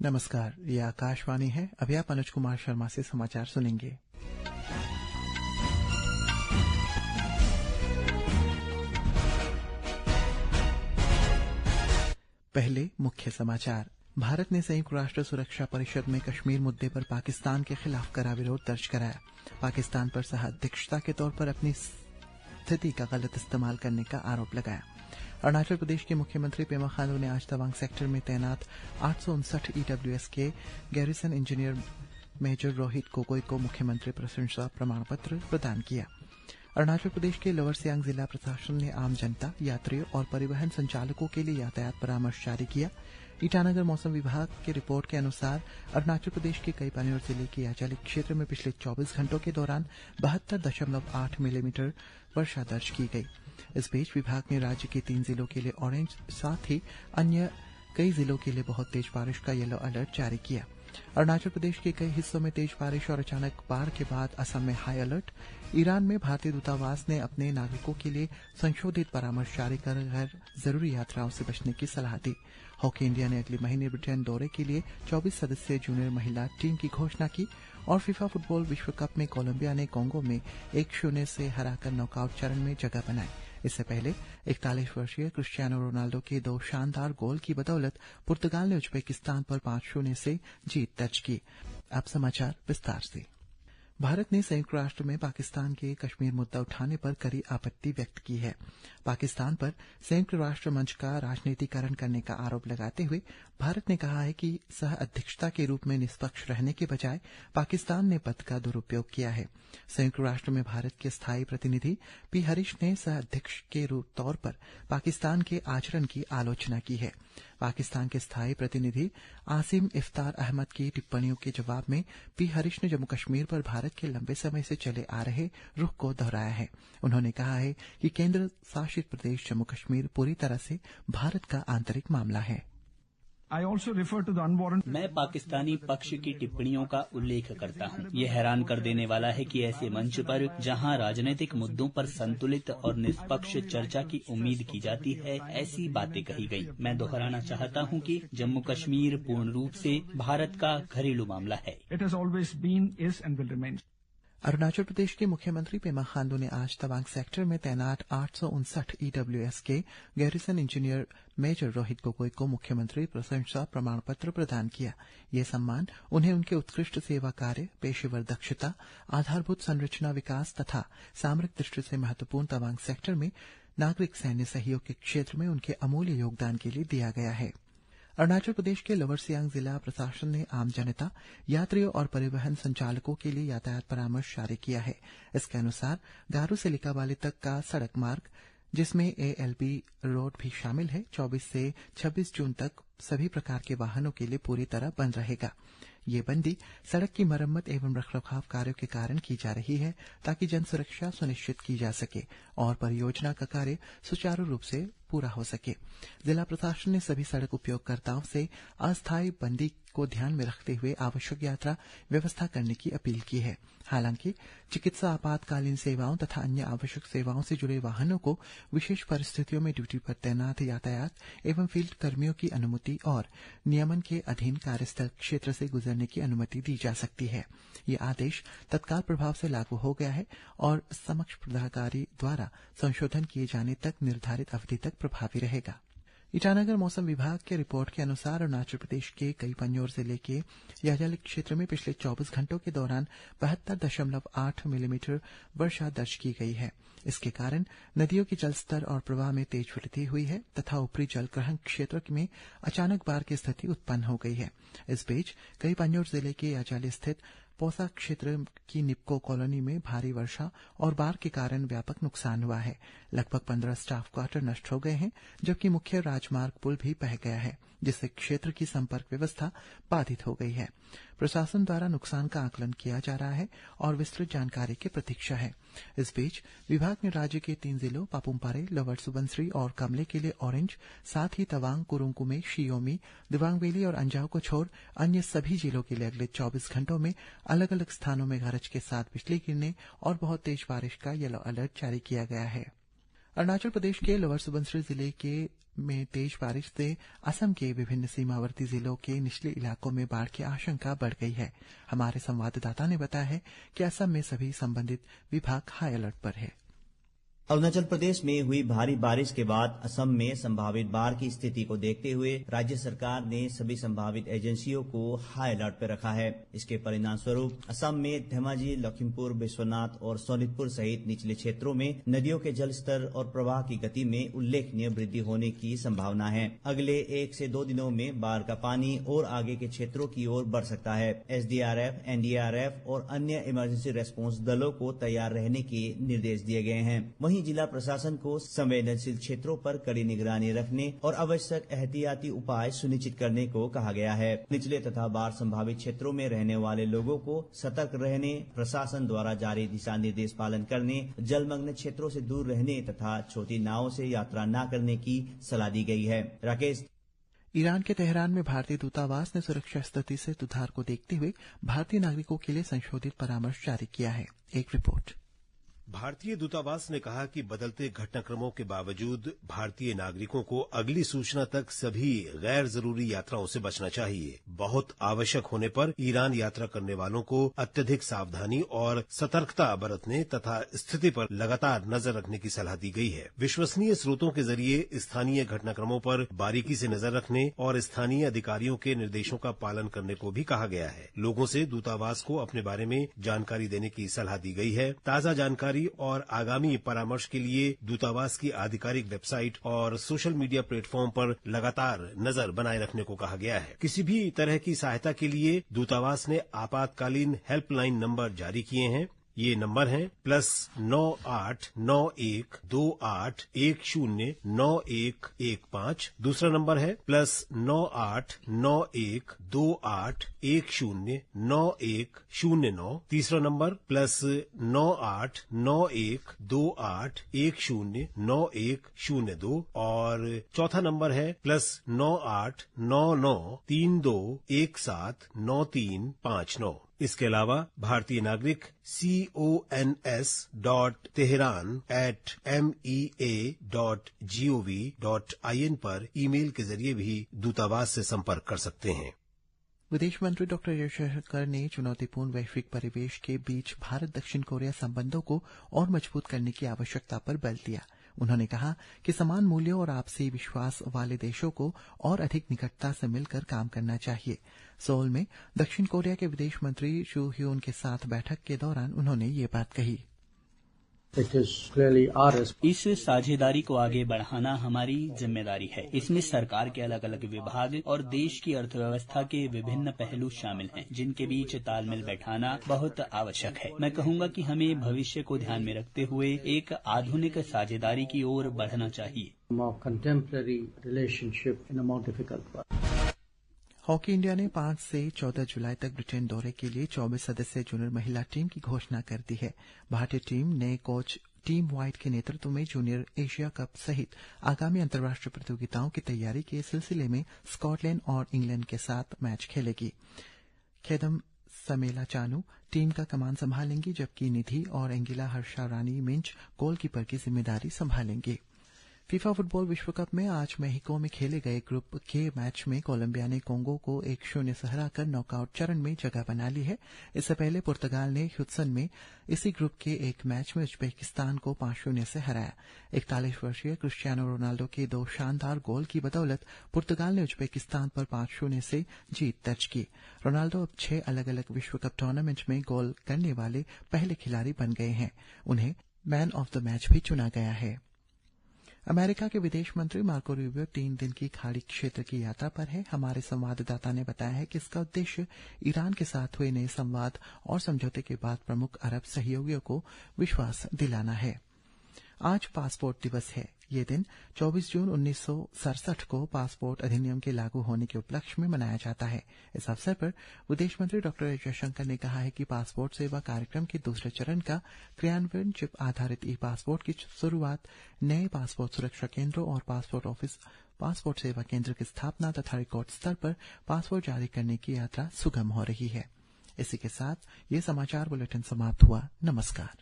नमस्कार, ये आकाशवाणी है। अभी आप अनुज कुमार शर्मा से समाचार सुनेंगे। पहले मुख्य समाचार। भारत ने संयुक्त राष्ट्र सुरक्षा परिषद में कश्मीर मुद्दे पर पाकिस्तान के खिलाफ कड़ा विरोध दर्ज कराया। पाकिस्तान पर सह अध्यक्षता के तौर पर अपनी स्थिति का गलत इस्तेमाल करने का आरोप लगाया। अरुणाचल प्रदेश के मुख्यमंत्री पेमा खांडू ने आज तवांग सेक्टर में तैनात 859 ईडब्ल्यूएस के garrison engineer major Rohit Gogoi को मुख्यमंत्री प्रशंसा प्रमाण पत्र प्रदान किया। अरुणाचल प्रदेश के लोअर सियांग जिला प्रशासन ने आम जनता, यात्रियों और परिवहन संचालकों के लिए यातायात परामर्श जारी किया। ईटानगर मौसम विभाग की रिपोर्ट के अनुसार अरुणाचल प्रदेश के कई पानीर जिले के याजाली क्षेत्र में पिछले 24 घंटों के दौरान 72.8 मिलीमीटर वर्षा दर्ज की गई। इस बीच विभाग ने राज्य के 3 जिलों के लिए ऑरेंज, साथ ही अन्य कई जिलों के लिए बहुत तेज बारिश का येलो अलर्ट जारी किया। अरुणाचल प्रदेश के कई हिस्सों में तेज बारिश और अचानक बाढ़ के बाद असम में हाई अलर्ट। ईरान में भारतीय दूतावास ने अपने नागरिकों के लिए संशोधित परामर्श जारी कर गैर जरूरी यात्राओं से बचने की सलाह दी। हॉकी इंडिया ने अगले महीने ब्रिटेन दौरे के लिए 24 सदस्यीय जूनियर महिला टीम की घोषणा की और फीफा फुटबॉल विश्व कप में कोलंबिया ने कांगो में 1-0 से हराकर नॉकआउट चरण में जगह बनाई। इससे पहले 41 वर्षीय क्रिस्टियानो रोनाल्डो के 2 शानदार गोल की बदौलत पुर्तगाल ने उज्बेकिस्तान पर 5-0 से जीत दर्ज की। अब समाचार विस्तार से। भारत ने संयुक्त राष्ट्र में पाकिस्तान के कश्मीर मुद्दा उठाने पर कड़ी आपत्ति व्यक्त की है। पाकिस्तान पर संयुक्त राष्ट्र मंच का राजनीतिकरण करने का आरोप लगाते हुए भारत ने कहा है कि सह अध्यक्षता के रूप में निष्पक्ष रहने के बजाय पाकिस्तान ने पद का दुरुपयोग किया है। संयुक्त राष्ट्र में भारत के स्थायी प्रतिनिधि पी हरीश ने सह अध्यक्ष के तौर पर पाकिस्तान के आचरण की आलोचना की है। पाकिस्तान के स्थायी प्रतिनिधि आसिम इफ्तार अहमद की टिप्पणियों के जवाब में पी हरीश ने जम्मू कश्मीर पर भारत के लंबे समय से चले आ रहे रुख को दोहराया है। उन्होंने कहा है कि केंद्र शासित प्रदेश जम्मू कश्मीर पूरी तरह से भारत का आंतरिक मामला है। मैं पाकिस्तानी पक्ष की टिप्पणियों का उल्लेख करता हूं। ये हैरान कर देने वाला है कि ऐसे मंच पर जहां राजनीतिक मुद्दों पर संतुलित और निष्पक्ष चर्चा की उम्मीद की जाती है, ऐसी बातें कही गई। मैं दोहराना चाहता हूं कि जम्मू कश्मीर पूर्ण रूप से भारत का घरेलू मामला है। अरुणाचल प्रदेश के मुख्यमंत्री पेमा खांडू ने आज तवांग सेक्टर में तैनात 859 ईडब्ल्यूएस के garrison engineer major Rohit Gogoi को मुख्यमंत्री प्रशंसा प्रमाण पत्र प्रदान किया। ये सम्मान उन्हें उनके उत्कृष्ट सेवा कार्य, पेशेवर दक्षता, आधारभूत संरचना विकास तथा सामरिक दृष्टि से महत्वपूर्ण तवांग सेक्टर में नागरिक सैन्य सहयोग के क्षेत्र में उनके अमूल्य योगदान के लिए दिया गया है। अरुणाचल प्रदेश के लोअर सियांग जिला प्रशासन ने आम जनता, यात्रियों और परिवहन संचालकों के लिए यातायात परामर्श जारी किया है। इसके अनुसार गारू से लिकाबाली तक का सड़क मार्ग, जिसमें एएलबी रोड भी शामिल है, 24 से 26 जून तक सभी प्रकार के वाहनों के लिए पूरी तरह बंद रहेगा। ये बंदी सड़क की मरम्मत एवं रखरखाव कार्यों के कारण की जा रही है ताकि जन सुरक्षा सुनिश्चित की जा सके और परियोजना का कार्य सुचारू रूप से पूरा हो सके। जिला प्रशासन ने सभी सड़क उपयोगकर्ताओं से अस्थायी बंदी को ध्यान में रखते हुए आवश्यक यात्रा व्यवस्था करने की अपील की है। हालांकि चिकित्सा, आपातकालीन सेवाओं तथा अन्य आवश्यक सेवाओं से जुड़े वाहनों को विशेष परिस्थितियों में ड्यूटी पर तैनात यातायात एवं फील्ड कर्मियों की अनुमति और नियमन के अधीन कार्यस्थल क्षेत्र से गुजरने की अनुमति दी जा सकती है। ये आदेश तत्काल प्रभाव से लागू हो गया है और समक्ष प्राधिकारी द्वारा संशोधन किए जाने तक निर्धारित अवधि तक प्रभावी रहेगा। ईटानगर मौसम विभाग के रिपोर्ट के अनुसार अरुणाचल प्रदेश के कई पन्योर जिले के याजाली क्षेत्र में पिछले 24 घंटों के दौरान 72.8 मिलीमीटर वर्षा दर्ज की गई है। इसके कारण नदियों की जलस्तर और प्रवाह में तेज वृद्धि हुई है तथा ऊपरी जलग्रहण क्षेत्र में अचानक बाढ़ की स्थिति उत्पन्न हो गई है। इस बीच कई पन्योर जिले के याजाली स्थित पौसा क्षेत्र की निपको कॉलोनी में भारी वर्षा और बाढ़ के कारण व्यापक नुकसान हुआ है। लगभग 15 स्टाफ क्वार्टर नष्ट हो गए हैं, जबकि मुख्य राजमार्ग पुल भी बह गया है, जिससे क्षेत्र की संपर्क व्यवस्था बाधित हो गई है। प्रशासन द्वारा नुकसान का आकलन किया जा रहा है और विस्तृत जानकारी की प्रतीक्षा है। इस बीच विभाग ने राज्य के 3 जिलों पापुमपारे, लोअर सुबनसिरी और कमले के लिए ऑरेंज, साथ ही तवांग, कुरुंग कुमे, शियोमी, दिबांग वैली और अंजाव को छोड़ अन्य सभी जिलों के लिए अगले 24 घंटों में अलग अलग स्थानों में गरज के साथ बिजली गिरने और बहुत तेज बारिश का येलो अलर्ट जारी किया गया है। अरुणाचल प्रदेश के लोअर सुबनसिरी जिले में तेज बारिश से असम के विभिन्न सीमावर्ती जिलों के निचले इलाकों में बाढ़ की आशंका बढ़ गई है। हमारे संवाददाता ने बताया है कि असम में सभी संबंधित विभाग हाई अलर्ट पर है। अरुणाचल प्रदेश में हुई भारी बारिश के बाद असम में संभावित बाढ़ की स्थिति को देखते हुए राज्य सरकार ने सभी संभावित एजेंसियों को हाई अलर्ट पर रखा है। इसके परिणाम स्वरूप असम में धेमाजी, लखीमपुर, बिश्वनाथ और सोनितपुर सहित निचले क्षेत्रों में नदियों के जल स्तर और प्रवाह की गति में उल्लेखनीय वृद्धि होने की संभावना है। अगले 1 से 2 दिनों में बाढ़ का पानी और आगे के क्षेत्रों की ओर बढ़ सकता है। SDRF, NDRF और अन्य इमरजेंसी रेस्पॉन्स दलों को तैयार रहने के निर्देश दिए गए हैं। वहीं जिला प्रशासन को संवेदनशील क्षेत्रों पर कड़ी निगरानी रखने और आवश्यक एहतियाती उपाय सुनिश्चित करने को कहा गया है। निचले तथा बाढ़ संभावित क्षेत्रों में रहने वाले लोगों को सतर्क रहने, प्रशासन द्वारा जारी दिशा निर्देश पालन करने, जलमग्न क्षेत्रों से दूर रहने तथा छोटी नावों से यात्रा न करने की सलाह दी गई है। राकेश। ईरान के तेहरान में भारतीय दूतावास ने सुरक्षा स्थिति से सुधार को देखते हुए भारतीय नागरिकों के लिए संशोधित परामर्श जारी किया है। एक रिपोर्ट। भारतीय दूतावास ने कहा कि बदलते घटनाक्रमों के बावजूद भारतीय नागरिकों को अगली सूचना तक सभी गैर जरूरी यात्राओं से बचना चाहिए। बहुत आवश्यक होने पर ईरान यात्रा करने वालों को अत्यधिक सावधानी और सतर्कता बरतने तथा स्थिति पर लगातार नजर रखने की सलाह दी गई है। विश्वसनीय स्रोतों के जरिए स्थानीय घटनाक्रमों पर बारीकी से नजर रखने और स्थानीय अधिकारियों के निर्देशों का पालन करने को भी कहा गया है। लोगों से दूतावास को अपने बारे में जानकारी देने की सलाह दी गई है। ताजा जानकारी और आगामी परामर्श के लिए दूतावास की आधिकारिक वेबसाइट और सोशल मीडिया प्लेटफॉर्म पर लगातार नजर बनाए रखने को कहा गया है। किसी भी तरह की सहायता के लिए दूतावास ने आपातकालीन हेल्पलाइन नंबर जारी किए हैं। ये नंबर है +989128109115। दूसरा नंबर है +989128109109। तीसरा नंबर +989128109102 और चौथा नंबर है +989932179359। इसके अलावा भारतीय नागरिक cons@mea.gov.in पर ईमेल के जरिए भी दूतावास से संपर्क कर सकते हैं। विदेश मंत्री डॉ जयशंकर ने चुनौतीपूर्ण वैश्विक परिवेश के बीच भारत दक्षिण कोरिया संबंधों को और मजबूत करने की आवश्यकता पर बल दिया। उन्होंने कहा कि समान मूल्यों और आपसी विश्वास वाले देशों को और अधिक निकटता से मिलकर काम करना चाहिए। सोल में दक्षिण कोरिया के विदेश मंत्री शू ह्यून के साथ बैठक के दौरान उन्होंने ये बात कही। इस साझेदारी को आगे बढ़ाना हमारी जिम्मेदारी है। इसमें सरकार के अलग अलग विभाग और देश की अर्थव्यवस्था के विभिन्न पहलू शामिल हैं, जिनके बीच तालमेल बैठाना बहुत आवश्यक है। मैं कहूँगा कि हमें भविष्य को ध्यान में रखते हुए एक आधुनिक साझेदारी की ओर बढ़ना चाहिए। हॉकी इंडिया ने 5 से 14 जुलाई तक ब्रिटेन दौरे के लिए 24 सदस्यीय जूनियर महिला टीम की घोषणा कर दी है। भारतीय टीम नए कोच टीम व्हाइट के नेतृत्व में जूनियर एशिया कप सहित आगामी अंतर्राष्ट्रीय प्रतियोगिताओं की तैयारी के सिलसिले में स्कॉटलैंड और इंग्लैंड के साथ मैच खेलेगी। खेदम समेला चानू टीम का कमान संभालेंगी, जबकि निधि और एंगिला हर्षारानी मिंच गोलकीपर की जिम्मेदारी संभालेंगे। फीफा फुटबॉल विश्व कप में आज मेक्सिको में खेले गए ग्रुप के मैच में कोलंबिया ने कोंगो को 1-0 से हराकर नॉकआउट चरण में जगह बना ली है। इससे पहले पुर्तगाल ने ह्यूस्टन में इसी ग्रुप के एक मैच में उज्बेकिस्तान को 5-0 से हराया। 41 वर्षीय क्रिस्टियानो रोनाल्डो के 2 शानदार गोल की बदौलत पुर्तगाल ने उज्बेकिस्तान पर 5-0 से जीत दर्ज की। रोनाल्डो अब 6 अलग अलग विश्व कप टूर्नामेंट में गोल करने वाले पहले खिलाड़ी बन गए हैं। उन्हें मैन ऑफ द मैच भी चुना गया है। अमेरिका के विदेश मंत्री मार्को रूबियो 3 दिन की खाड़ी क्षेत्र की यात्रा पर है। हमारे संवाददाता ने बताया है कि इसका उद्देश्य ईरान के साथ हुए नए संवाद और समझौते के बाद प्रमुख अरब सहयोगियों को विश्वास दिलाना है। आज पासपोर्ट दिवस है। ये दिन 24 जून 1967 को पासपोर्ट अधिनियम के लागू होने के उपलक्ष्य में मनाया जाता है। इस अवसर पर विदेश मंत्री डॉ जयशंकर ने कहा है कि पासपोर्ट सेवा कार्यक्रम के दूसरे चरण का क्रियान्वयन चिप आधारित ई पासपोर्ट की शुरूआत, नए पासपोर्ट सुरक्षा केंद्रों और पासपोर्ट ऑफिस पासपोर्ट सेवा केंद्र की स्थापना तथा रिकॉर्ड स्तर पर पासपोर्ट जारी करने की यात्रा सुगम हो रही है। इसी के साथ ये समाचार बुलेटिन समाप्त हुआ। नमस्कार।